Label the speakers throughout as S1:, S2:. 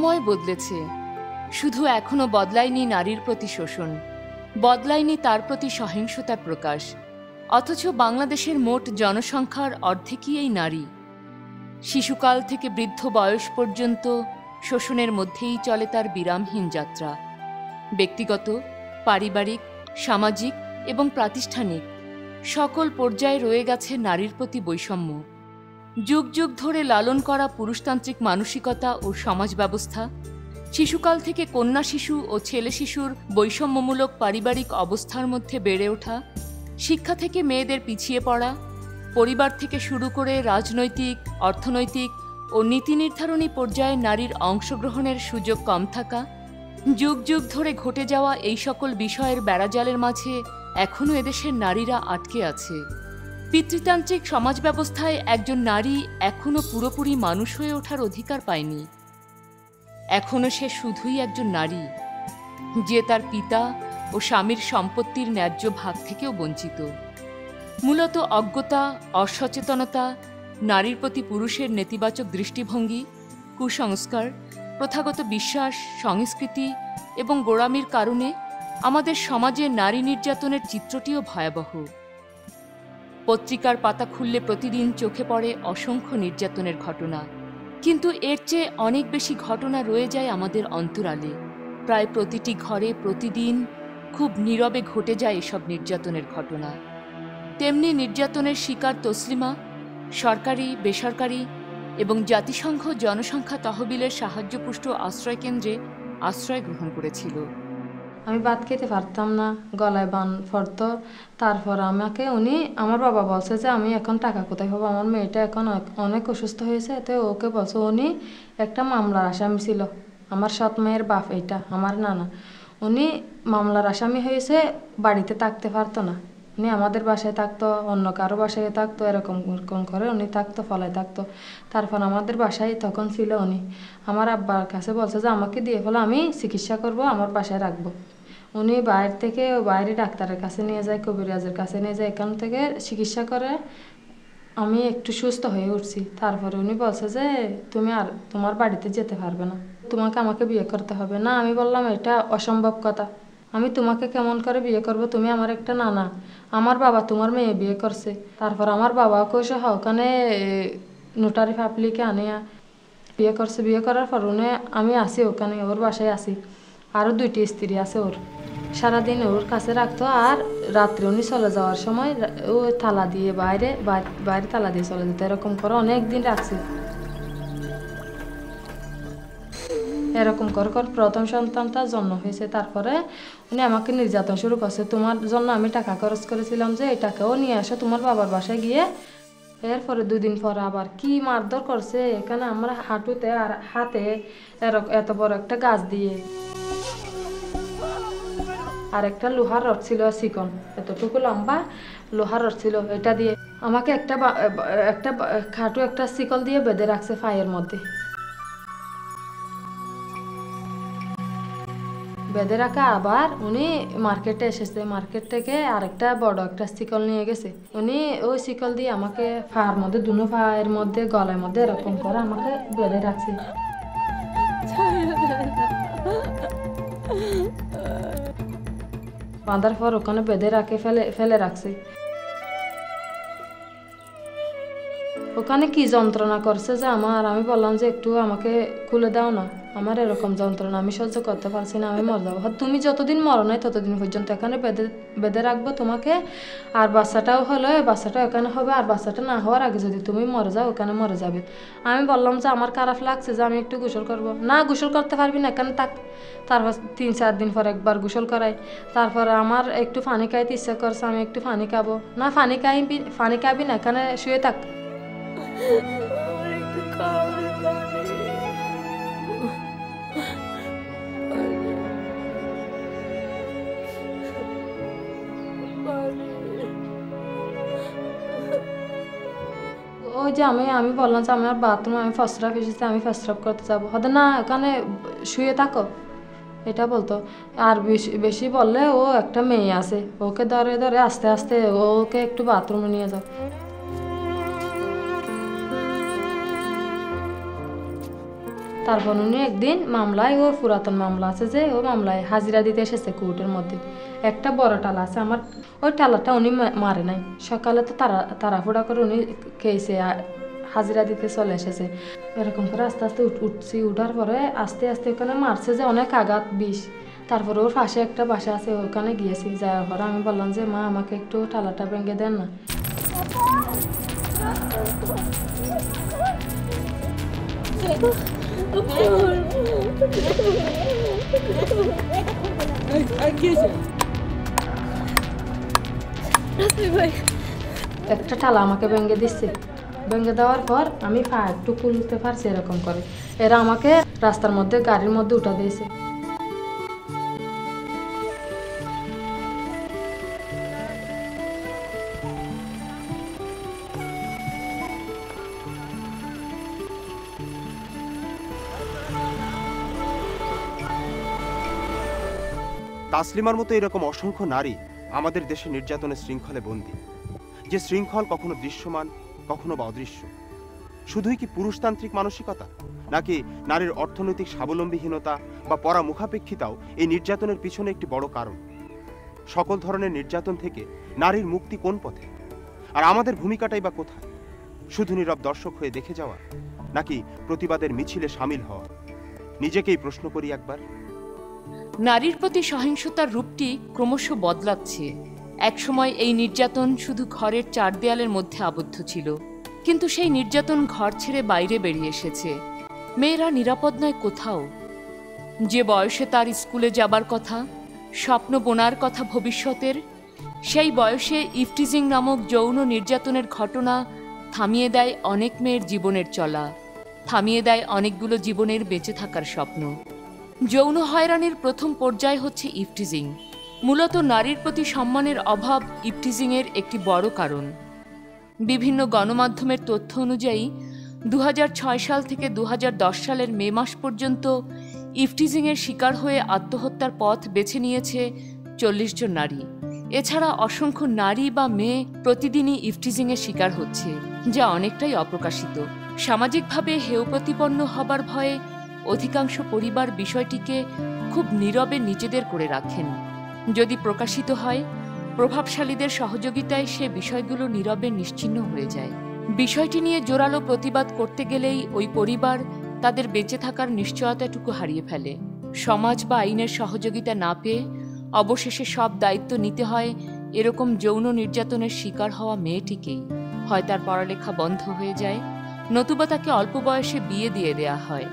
S1: সময় বদলেছে, শুধু এখনো বদলায়নি নারীর প্রতি শোষণ, বদলায়নি তার প্রতি সহিংসতার প্রকাশ। অথচ বাংলাদেশের মোট জনসংখ্যার অর্ধেকই এই নারী। শিশুকাল থেকে বৃদ্ধ বয়স পর্যন্ত শোষণের মধ্যেই চলে তার বিরামহীন যাত্রা। ব্যক্তিগত, পারিবারিক, সামাজিক এবং প্রাতিষ্ঠানিক সকল পর্যায়ে রয়ে গেছে নারীর প্রতি বৈষম্য। যুগ যুগ ধরে লালন করা পুরুষতান্ত্রিক মানসিকতা ও সমাজ ব্যবস্থা, শিশুকাল থেকে কন্যা শিশু ও ছেলে শিশুর বৈষম্যমূলক পারিবারিক অবস্থার মধ্যে বেড়ে ওঠা, শিক্ষা থেকে মেয়েদের পিছিয়ে পড়া, পরিবার থেকে শুরু করে রাজনৈতিক, অর্থনৈতিক ও নীতি নির্ধারণী পর্যায়ে নারীর অংশগ্রহণের সুযোগ কম থাকা, যুগ যুগ ধরে ঘটে যাওয়া এই সকল বিষয়ের বেড়াজালের মাঝে এখনও এদেশের নারীরা আটকে আছে। পিতৃতান্ত্রিক সমাজ ব্যবস্থায় একজন নারী এখনও পুরোপুরি মানুষ হয়ে ওঠার অধিকার পায়নি। এখনও সে শুধুই একজন নারী, যে তার পিতা ও স্বামীর সম্পত্তির ন্যায্য ভাগ থেকেও বঞ্চিত। মূলত অজ্ঞতা, অসচেতনতা, নারীর প্রতি পুরুষের নেতিবাচক দৃষ্টিভঙ্গি, কুসংস্কার, প্রথাগত বিশ্বাস, সংস্কৃতি এবং গোঁড়ামির কারণে আমাদের সমাজে নারী নির্যাতনের চিত্রটিও ভয়াবহ। পত্রিকার পাতা খুললে প্রতিদিন চোখে পড়ে অসংখ্য নির্যাতনের ঘটনা, কিন্তু এর চেয়ে অনেক বেশি ঘটনা রয়ে যায় আমাদের অন্তরালে। প্রায় প্রতিটি ঘরে প্রতিদিন খুব নীরবে ঘটে যায় এসব নির্যাতনের ঘটনা। তেমনি নির্যাতনের শিকার তসলিমা সরকারি, বেসরকারি এবং জাতিসংঘ জনসংখ্যা তহবিলের সাহায্যপুষ্ট আশ্রয়কেন্দ্রে আশ্রয় গ্রহণ করেছিল।
S2: আমি ভাত খেতে পারতাম না, গলায় বান পড়তো। তারপর আমাকে আমার বাবা বলছে যে আমি এখন টাকা কোথায় পাবো, আমার মেয়েটা এখন অনেক অসুস্থ হয়েছে। তো ওকে বলছে, উনি একটা মামলার আসামি ছিল, আমার সৎ মেয়ের বাপ, এটা আমার নানা। উনি মামলার আসামি হয়েছে, বাড়িতে থাকতে পারতো না। উনি আমাদের বাসায় থাকতো, অন্য কারো বাসায় থাকতো, এরকম করে উনি থাকতো, ফলায় থাকতো। তারপর আমাদের বাসায় তখন ছিল উনি। আমার আব্বার কাছে বলছে যে আমাকে দিয়ে ফেলো, আমি চিকিৎসা করব, আমার বাসায় রাখবো। উনি বাইরে ডাক্তারের কাছে নিয়ে যায়, কবিরাজের কাছে নিয়ে যায়, এখান থেকে চিকিৎসা করে আমি একটু সুস্থ হয়ে উঠছি। তারপরে উনি বলছে যে তুমি আর তোমার বাড়িতে যেতে পারবে না, তোমাকে আমাকে বিয়ে করতে হবে। না, আমি বললাম এটা অসম্ভব কথা, আমি তোমাকে কেমন করে বিয়ে করব, তুমি আমার একটা নানা, আমার বাবা তোমার মেয়ে বিয়ে করছে। তারপর আমার বাবাকেও সহ ওখানে নোটারি পাবলিকে আনিয়া বিয়ে করছে। বিয়ে করার পর আমি আসি ওখানে, ওর বাসায় আসি। আরও 2টি স্ত্রী আছে ওর, সারাদিন ওর কাছে রাখতো। আর রাত্রে উনি চলে যাওয়ার সময় ও তালা দিয়ে বাইরে তালা দিয়ে চলে যেত। এরকম করে অনেক দিন রাখছে। এরকম করে প্রথম সন্তানটা জন্ম হয়েছে। তারপরে উনি আমাকে নির্যাতন শুরু করছে, তোমার জন্য আমি টাকা খরচ করেছিলাম যে এই টাকাও নিয়ে আসো তোমার বাবার বাসায় গিয়ে। এরপরে 2 দিন পরে আবার কি মারধর করছে, এখানে আমরা হাঁটুতে আর হাতে এত বড় একটা গাছ দিয়ে, আর একটা লোহার রড ছিল চিকন, এতটুকু লম্বা লোহার রড ছিল, এটা দিয়ে আমাকে একটা খাটু একটা শিকল দিয়ে বেঁধে রাখছে পায়ের মধ্যে। বেঁধে রাখা। আবার উনি মার্কেটে এসেছে, মার্কেট থেকে আরেকটা বড় একটা শিকল নিয়ে গেছে। উনি ওই শিকল দিয়ে আমাকে পায়ের মধ্যে, দুনো পায়ের মধ্যে, গলার মধ্যে এরকম করে আমাকে বেঁধে রাখছে। বাঁধার পর ওখানে বেঁধে রাখে ফেলে রাখছে। ওখানে কি যন্ত্রণা করছে যে আমি বললাম যে একটু আমাকে খুলে দাও না, আমার এরকম যন্ত্রণা আমি সহ্য করতে পারছি না, আমি মরে যাবো। তুমি যতদিন মরো নাই ততদিন পর্যন্ত এখানে বেঁধে রাখবো তোমাকে। আর বাচ্চাটাও হলো, বাচ্চাটা এখানে হবে, আর বাচ্চাটা না হওয়ার আগে যদি তুমি মরে যাও ওখানে মরে যাবে। আমি বললাম যে আমার খারাপ লাগছে যে আমি একটু গোসল করবো। না, গোসল করতে পারবি না, এখানে থাক। তারপর 3-4 দিন পর একবার গোসল করাই। তারপরে আমার একটু পানি খাইতে ইচ্ছা করছে, আমি একটু পানি খাবো। না, পানি খাবি না, এখানে শুয়ে থাক। ওই যে আমি বললাম যে আমার বাথরুম, আমি প্রস্রাব এসেছি, আমি প্রস্রাব করতে যাবো। হয়তো না, ওখানে শুয়ে থাকো, এটা বলতো। আর বেশি বললে ও একটা মেয়ে আছে, ওকে ধরে ধরে আস্তে আস্তে ওকে একটু বাথরুমে নিয়ে যাও। তারপর উনি একদিন মামলায়, ও পুরাতন মামলা আছে যে, ও মামলায় হাজিরা দিতে এসেছে কোর্টের মধ্যে। একটা বড় টালা আছে আমার, ওই টালাটা উনি মারে নাই, সকালে তো তাড়াহুড়া করে উনি খেয়েছে, হাজিরা দিতে চলে এসেছে। এরকম করে আস্তে আস্তে উঠছি, উঠার পরে আস্তে আস্তে ওখানে মারছে যে অনেক আঘাত, বিষ। তারপরে ওর পাশে একটা বাসা আছে, ওখানে গিয়েছি। যাওয়ার পরে আমি বললাম যে মা, আমাকে একটু টালাটা ভেঙে দেন না। একটা টালা আমাকে ভেঙে দিচ্ছে। ভেঙে দেওয়ার পর আমি পা একটু খুলতে পারছি এরকম করে। এরা আমাকে রাস্তার মধ্যে, গাড়ির মধ্যে উঠা দিয়েছে।
S3: তাসলিমার মতো এরকম অসংখ্য নারী আমাদের দেশে নির্যাতনের শৃঙ্খলে বন্দী, যে শৃঙ্খল কখনো দৃশ্যমান, কখনো বা অদৃশ্য। শুধুই কি পুরুষতান্ত্রিক মানসিকতা, নাকি নারীর অর্থনৈতিক স্বাবলম্বীহীনতা বা পরামুখাপেক্ষিতাও এই নির্যাতনের পিছনে একটি বড় কারণ? সকল ধরনের নির্যাতন থেকে নারীর মুক্তি কোন পথে? আর আমাদের ভূমিকাটাই বা কোথায়? শুধু নীরব দর্শক হয়ে দেখে যাওয়া, নাকি প্রতিবাদের মিছিলে সামিল হওয়া? নিজেকেই প্রশ্ন করি একবার।
S1: নারীর প্রতি সহিংসতার রূপটি ক্রমশ বদলাচ্ছে। একসময় এই নির্যাতন শুধু ঘরের চার দেয়ালের মধ্যে আবদ্ধ ছিল, কিন্তু সেই নির্যাতন ঘর ছেড়ে বাইরে বেরিয়ে এসেছে। মেয়েরা নিরাপদ নয় কোথাও। যে বয়সে তার স্কুলে যাবার কথা, স্বপ্ন বোনার কথা ভবিষ্যতের, সেই বয়সে ইফটিজিং নামক যৌন নির্যাতনের ঘটনা থামিয়ে দেয় অনেক মেয়ের জীবনের চলা, থামিয়ে দেয় অনেকগুলো জীবনের বেঁচে থাকার স্বপ্ন। যৌন হয়রানির প্রথম পর্যায় হচ্ছে ইফটিজিং। মূলত নারীর প্রতি সম্মানের অভাব ইফটিজিংয়ের একটি বড় কারণ। বিভিন্ন গণমাধ্যমের তথ্য অনুযায়ী 2006 সাল থেকে 2010 সালের মে মাস পর্যন্ত ইফটিজিংয়ের শিকার হয়ে আত্মহত্যার পথ বেছে নিয়েছে 40 জন নারী। এছাড়া অসংখ্য নারী বা মেয়ে প্রতিদিনই ইফটিজিংয়ের শিকার হচ্ছে, যা অনেকটাই অপ্রকাশিত। সামাজিকভাবে হেয় প্রতিপন্ন হবার ভয়ে অধিকাংশ পরিবার বিষয়টিকে খুব নীরবে নিজেদের করে রাখেন। যদি প্রকাশিত হয়, প্রভাবশালীদের সহযোগিতায় সে বিষয়গুলো নীরবে নিশ্চিহ্ন হয়ে যায়। বিষয়টি নিয়ে জোরালো প্রতিবাদ করতে গেলেই ওই পরিবার তাদের বেঁচে থাকার নিশ্চয়তাটুকু হারিয়ে ফেলে। সমাজ বা আইনের সহযোগিতা না পেয়ে অবশেষে সব দায়িত্ব নিতে হয় এরকম যৌন নির্যাতনের শিকার হওয়া মেয়েটিকেই। হয় তার পড়ালেখা বন্ধ হয়ে যায়, নতুবা তাকে অল্প বয়সে বিয়ে দিয়ে দেয়া হয়।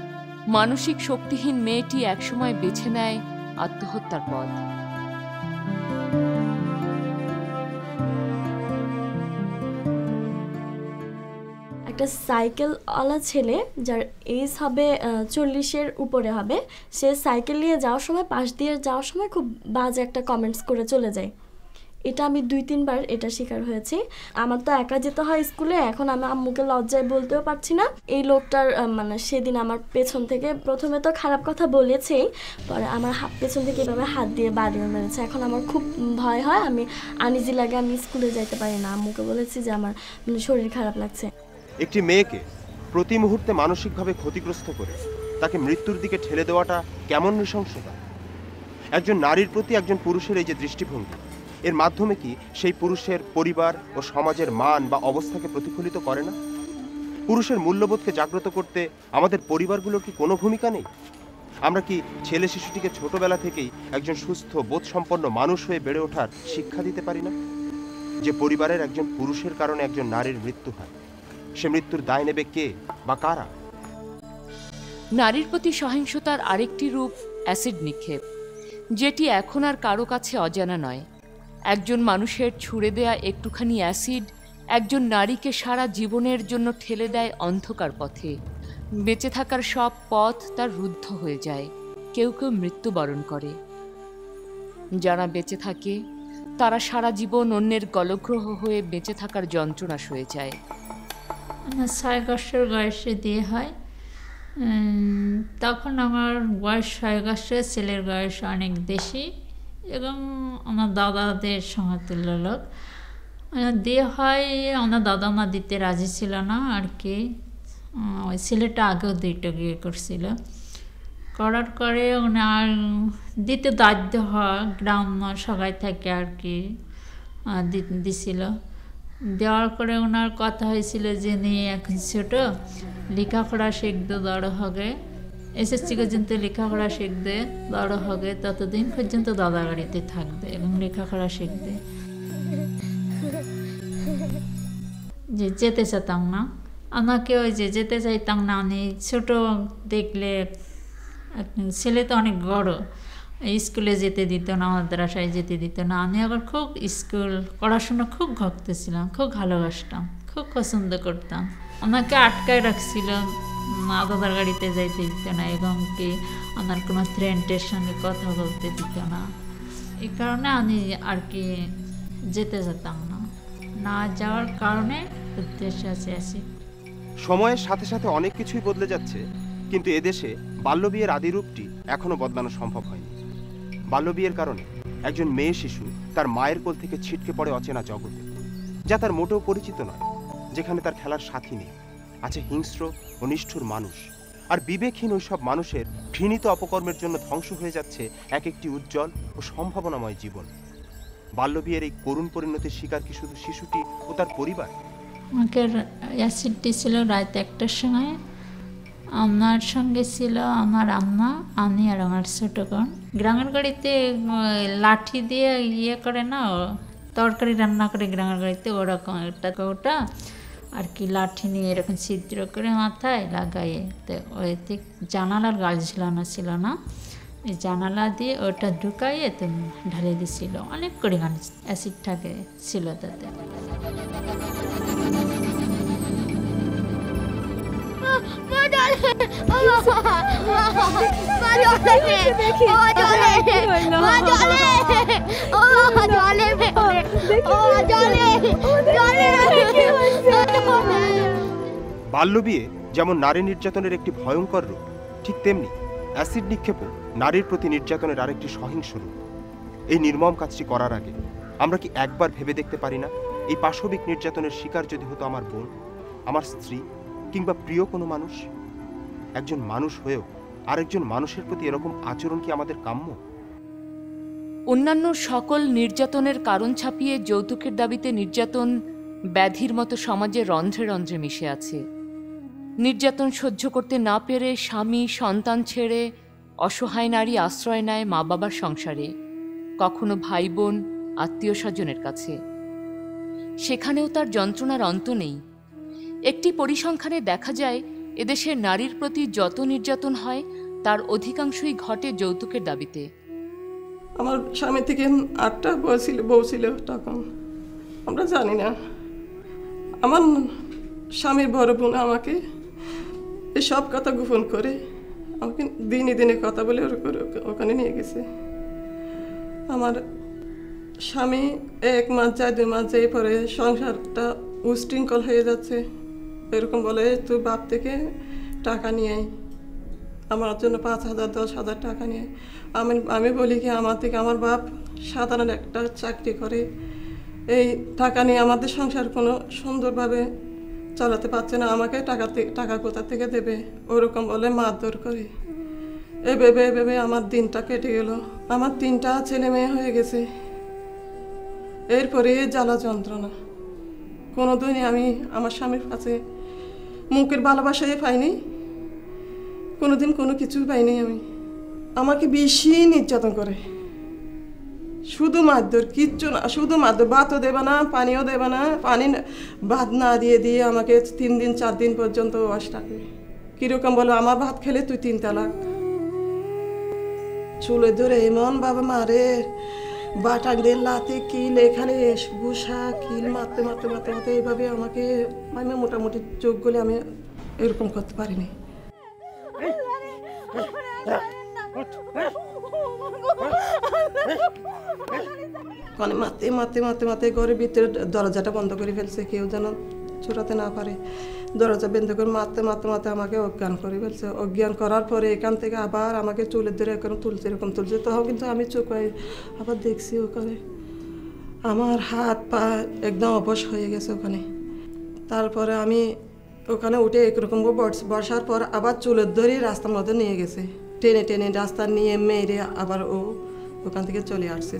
S1: মানসিক শক্তিহীন মেয়েটি একসময় বেছে নেয় আত্মহত্যার পথ।
S4: একটা সাইকেলওয়ালা ছেলে, যার এজ হবে 40-এর উপরে হবে, সে সাইকেল নিয়ে যাওয়ার সময়, পাশ দিয়ে যাওয়ার সময় খুব বাজে একটা কমেন্টস করে চলে যায়। এটা আমি 2-3 বার এটা শিকার হয়েছি। আমার তো একা যেতে হয় স্কুলে, এখন আমি আম্মুকে লজ্জায় বলতেও পারছি না। এই লোকটার মানে সেদিন আমার পেছন থেকে প্রথমে তো খারাপ কথা বলেছেই, পরে আমার পেছন থেকে এভাবে হাত দিয়ে বাড়িও মেরেছে। এখন আমার খুব ভয় হয়, আমি আনইজি লাগে, আমি স্কুলে যাইতে পারি না। আম্মুকে বলেছি যে আমার শরীর খারাপ লাগছে।
S3: একটি মেয়েকে প্রতি মুহূর্তে মানসিকভাবে ক্ষতিগ্রস্ত করে তাকে মৃত্যুর দিকে ঠেলে দেওয়াটা কেমন নৃশংসতা! একজন নারীর প্রতি একজন পুরুষের এই যে দৃষ্টিভঙ্গি, এর মাধ্যমে কি সেই পুরুষের পরিবার ও সমাজের মান বা অবস্থাকে প্রতিফলিত করে না? পুরুষের মূল্যবোধকে জাগ্রত করতে আমাদের পরিবারগুলোর কি কোনো ভূমিকা নেই? আমরা কি ছেলে শিশুটিকে ছোটবেলা থেকেই একজন সুস্থ বোধসম্পন্ন মানুষ হয়ে বেড়ে ওঠার শিক্ষা দিতে পারি না? যে পরিবারের একজন পুরুষের কারণে একজন নারীর মৃত্যু হয়, সে মৃত্যুর দায় নেবে কে বা কারা?
S1: নারীর প্রতি সহিংসতার আরেকটি রূপ অ্যাসিড নিক্ষেপ, যেটি এখন আর কারো কাছে অজানা নয়। একজন মানুষের ছুঁড়ে দেয়া একটুখানি অ্যাসিড একজন নারীকে সারা জীবনের জন্য ঠেলে দেয় অন্ধকার পথে। বেঁচে থাকার সব পথ তার রুদ্ধ হয়ে যায়। কেউ কেউ মৃত্যুবরণ করে। যারা বেঁচে থাকে তারা সারা জীবন অন্যের গলগ্রহ হয়ে বেঁচে থাকার যন্ত্রণা সয়ে যায়।
S5: আমার 6 বছর বয়সে বিয়ে হয়। তখন আমার বয়স 6 বছর, ছেলের বয়স অনেক বেশি এবং আমার দাদাদের সমতুল্য লোক। বিয়ে হয়, আমার দাদা মা দিতে রাজি ছিল না আর কি। ওই ছেলেটা আগেও 2টা বিয়ে করছিল, করার পরে ওনার দিতে বাধ্য হয়, গ্রাম্য সবাই থেকে আর কি দিছিল। দেওয়ার পরে ওনার কথা হয়েছিল যে নিয়ে এখন ছোট, লেখাপড়া শিখতে বড় হবে, এসএসসি পর্যন্ত লেখাপড়া শিখবে, বড় হবে, ততদিন পর্যন্ত দাদা বাড়িতে থাকবে এবং লেখাপড়া শিখবে। যে যেতে চাইতাম না, আমাকে ওই যে যেতে চাইতাম না, আমি ছোট দেখলে, ছেলে তো অনেক বড়, স্কুলে যেতে দিত না, মাদ্রাসায় যেতে দিত না। আমি আবার খুব স্কুল পড়াশোনা খুব ভক্ত ছিলাম, খুব ভালোবাসতাম, খুব পছন্দ করতাম। আমাকে আটকায় রাখছিল, দাদার গাড়িতে যাইতে দিত না এবং কি আমার কোনো ফ্রেন্ডের সঙ্গে কথা বলতে দিত না। এই কারণে আমি আর কি যেতে যেতাম না, না যাওয়ার কারণে উদ্দেশ্য আছে আসি।
S3: সময়ের সাথে সাথে অনেক কিছুই বদলে যাচ্ছে, কিন্তু এদেশে বাল্যবিয়ের আদিরূপটি এখনো বদলানো সম্ভব হয়নি। বাল্যবিয়ের কারণে একজন মেয়ে শিশু তার মায়ের কোল থেকে ছিটকে পড়ে অচেনা জগতে, যা তার মোটেও পরিচিত নয়, যেখানে তার খেলার সাথী নেই, আছে হিংস্র ও নিষ্ঠুর মানুষ। আর বিবেকহীন ওই সব মানুষের ঘৃণিত অপকর্মের জন্য ধ্বংস হয়ে যাচ্ছে এক একটি উজ্জ্বল ও সম্ভাবনাময় জীবন। বাল্যবিয়ের এই করুণ পরিণতির শিকার কি শুধু শিশুটি ও তার পরিবার?
S5: আমাকে অ্যাসিড দিয়েছিল রাত 1টার সময়। আমার সঙ্গে ছিল আমার আম্মা, আমি আর আমার ছোট বোন। গ্রামের বাড়িতে লাঠি দিয়ে ইয়ে করে না, তরকারি রান্না করে গ্রামের বাড়িতে, ওরকম একটা ওটা আর কি লাঠি নিয়ে এরকম ছিদ্র করে মাথায় লাগাইয়ে, তো ওইতে জানালার গাছ ঝুলানো ছিল না, এই জানালা দিয়ে ওটা ঢুকাইয়ে তো ঢালে দিছিল। অনেক পরিমাণ অ্যাসিড থাকে ছিল তাতে।
S3: বাল্যবিয়ে যেমন নারী নির্যাতনের একটি ভয়ঙ্কর রূপ, ঠিক তেমনি অ্যাসিড নিক্ষেপও নারীর প্রতি নির্যাতনের আরেকটি সহিংস রূপ। এই নির্মম কাজটি করার আগে আমরা কি একবার ভেবে দেখতে পারি না, এই পাশবিক নির্যাতনের শিকার যদি হতো আমার বোন, আমার স্ত্রী কিংবা প্রিয় কোনো মানুষ? একজন মানুষ হয়েও আরেকজন মানুষের প্রতি এরকম আচরণ কি আমাদের কাম্য?
S1: অন্যান্য সকল নির্যাতনের কারণ ছাপিয়ে যৌতুকের দাবিতে নির্যাতন ব্যাধির মতো সমাজে রন্ধ্রে রন্ধ্রে মিশে আছে। নির্যাতন সহ্য করতে না পেরে স্বামী সন্তান ছেড়ে অসহায় নারী আশ্রয় নেয় মা বাবার সংসারে, কখনো ভাই বোন আত্মীয় স্বজনের কাছে। সেখানেও তার যন্ত্রণার অন্ত নেই। একটি পরিসংখ্যানে দেখা যায়, এদেশের নারীর প্রতি যত নির্যাতন হয় তার অধিকাংশই ঘটে যৌতুকের দাবিতে।
S6: আমার স্বামী থেকে 8টা বউ ছিল তখন, আমরা জানি না। আমার স্বামীর বড় বোন আমাকে এই সব কথা গোপন করে আমাকে দিনে দিনে কথা বলে ওখানে নিয়ে গেছে। আমার স্বামী 1 মাস যায় 2 মাস যায় পরে সংসারটা উশৃঙ্খল হয়ে যাচ্ছে, এরকম বলে তুই বাপ থেকে টাকা নিয়ে আয়, আমার জন্য 5,000 10,000 টাকা নিয়ে। আমি বলি কি আমার থেকে আমার বাপ সাধারণ একটা চাকরি করে, এই টাকা নিয়ে আমাদের সংসার কোনো সুন্দরভাবে চালাতে পারছে না, আমাকে টাকা কোথা থেকে দেবে, ওরকম বলে মারধর করে। এভাবে আমার দিনটা কেটে গেল। আমার 3টা ছেলে মেয়ে হয়ে গেছে। এরপরে জ্বালা যন্ত্রণা, কোনোদিনই আমি আমার স্বামীর কাছে মুখের ভালোবাসাই পাইনি, কোনোদিন কোনো কিছু পাইনি আমি। আমাকে বেশি নির্যাতন করে, শুধু মারধর, কিচ্ছু না, শুধু মারধর। ভাতও দেবে না, পানিও দেবে না, ভাত না দিয়ে আমাকে 3 দিন 4 দিন পর্যন্ত ওয়াশ রাখবে। কিরকম বলো, আমার ভাত খেলে তুই 3 তালাক। চুলে ধরে এমন বাবা মারে, বাটাক দিয়ে লাতে কিল, এখানে ঘুষা কিল মারতে মারতে মারতে মারতে এইভাবে আমাকে, আমি মোটামুটি চোখ গলে আমি এরকম করতে পারিনি। মানে মারতে মারতে মারতে মারতে ঘরের ভিতরে দরজাটা বন্ধ করে ফেলছে, কেউ যেন চোরাতে না পারে। দরজা বন্ধ করে মারতে মারতে মারতে আমাকে অজ্ঞান করে ফেলছে। অজ্ঞান করার পরে এখান থেকে আবার আমাকে চুলের ধরে এরকম তুলছে। তখন কিন্তু আমি চোখ আবার দেখছি ওখানে আমার হাত পা একদম অবশ হয়ে গেছে ওখানে। তারপরে আমি ওখানে উঠে একরকম বসার পর আবার চুলের ধরে রাস্তার মধ্যে নিয়ে গেছে, টেনে টেনে রাস্তা নিয়ে মেরে আবার ও ওখান থেকে চলে আসছে।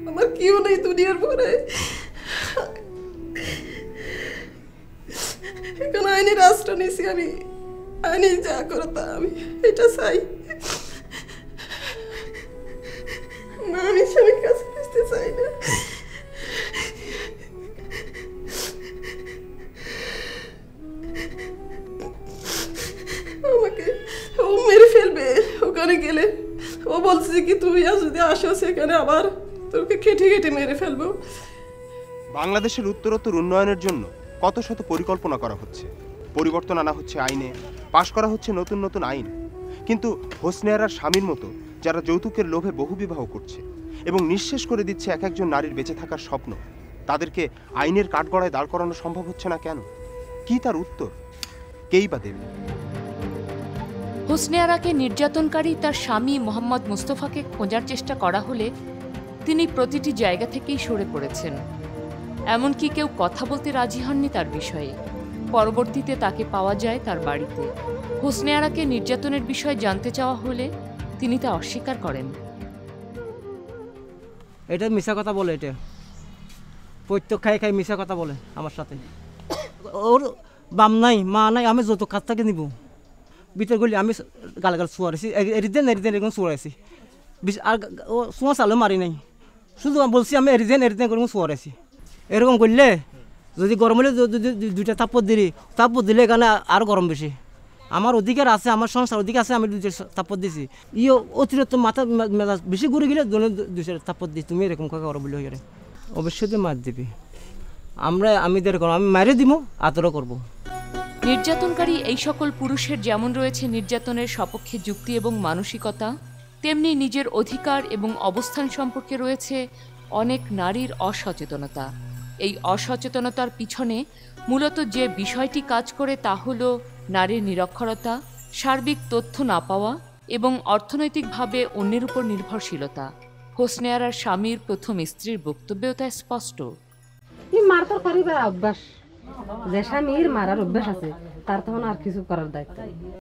S6: আমার কেউ নেই দুনিয়ার পরে, এখন আইনি রাষ্ট্র নিছি আমি, আইনি যা করতাম আমি এটা চাই। না, আমি স্বামীর কাছে ফিরতে চাই না। আমাকে ও মেরে ফেলবে ওখানে গেলে। ও বলছে কি তুমি যদি আসো সেখানে আবার তোকে খেটে খেটে মেরে ফেলবো।
S3: বাংলাদেশের উত্তরোত্তর উন্নয়নের জন্য কত শত পরিকল্পনা করা হচ্ছে, পরিবর্তন আনা হচ্ছে আইনে, পাশ করা হচ্ছে নতুন নতুন আইন, কিন্তু হোসনে আরার স্বামীর মতো যারা যৌতুকের লোভে বহুবিবাহ করছে এবং নিঃশেষ করে দিচ্ছে এক একজন নারীর বেঁচে থাকার স্বপ্ন, তাদেরকে আইনের কাঠগড়ায় দাঁড় করানো সম্ভব হচ্ছে না কেন? কি তার উত্তর? কেই বা দেবে?
S1: হোসনে আরাকে নির্যাতনকারী তার স্বামী মোহাম্মদ মুস্তফাকে খোঁজার চেষ্টা করা হলে তিনি প্রতিটি জায়গা থেকেই সরে পড়েছেন। এমনকি কেউ কথা বলতে রাজি হননি তার বিষয়ে। পরবর্তীতে তাকে পাওয়া যায় তার বাড়িতে। হোসনে আরাকে নির্যাতনের বিষয়ে জানতে চাওয়া হলে তিনি তা অস্বীকার করেন।
S7: এটা মিশা কথা বলে, এটা প্রত্যেক খাই খাই মিশা কথা বলে আমার সাথে। ওর বাম নাই মা নাই, আমি যত কাজ থেকে নিব ভিতর গলি আমি গাল গাল শুয়ারেছি, এরিদেন এরকম শুয়ারেছি। আর ও শুয়া চালও মারি নাই, শুধু বলছি আমি এরিদেন করে শুয়ারেছি। এরকম করলে যদি গরম হলে দুইটা তাপত দিলে এখানে আর গরম বেশি। আমার অধিকার আছে, আমার সংসার অধিকার আছে, আমি দুইটা তাপত দিছি। ইও অতিরিক্ত মাথা মেজাজ বেশি ঘুরে গেলে দুইটা তাপত দিই, তুমি এরকম কাকে করো বলে হয়ে অবশ্যই তো মার দিবি। আমি মারে দিব, আদরও করবো।
S1: নির্যাতনকারী এই সকল পুরুষের যেমন রয়েছে নির্যাতনের সপক্ষে যুক্তি এবং মানসিকতা, তেমনি নিজের অধিকার এবং অবস্থান সম্পর্কে রয়েছে অনেক নারীর অসচেতনতা। এই অসচেতনতার পিছনে মূলত যে বিষয়টি কাজ করে তা হল নারীর নিরক্ষরতা, সার্বিক তথ্য না পাওয়া এবং অর্থনৈতিকভাবে অন্যের উপর নির্ভরশীলতা। হোসনে আরার স্বামীর প্রথম স্ত্রীর বক্তব্যও তা স্পষ্ট।
S8: মার তোর করিবার অভ্যাস, যে স্বামীর মারার অভ্যাস আছে তার তখন আর কিছু করার দায়িত্ব।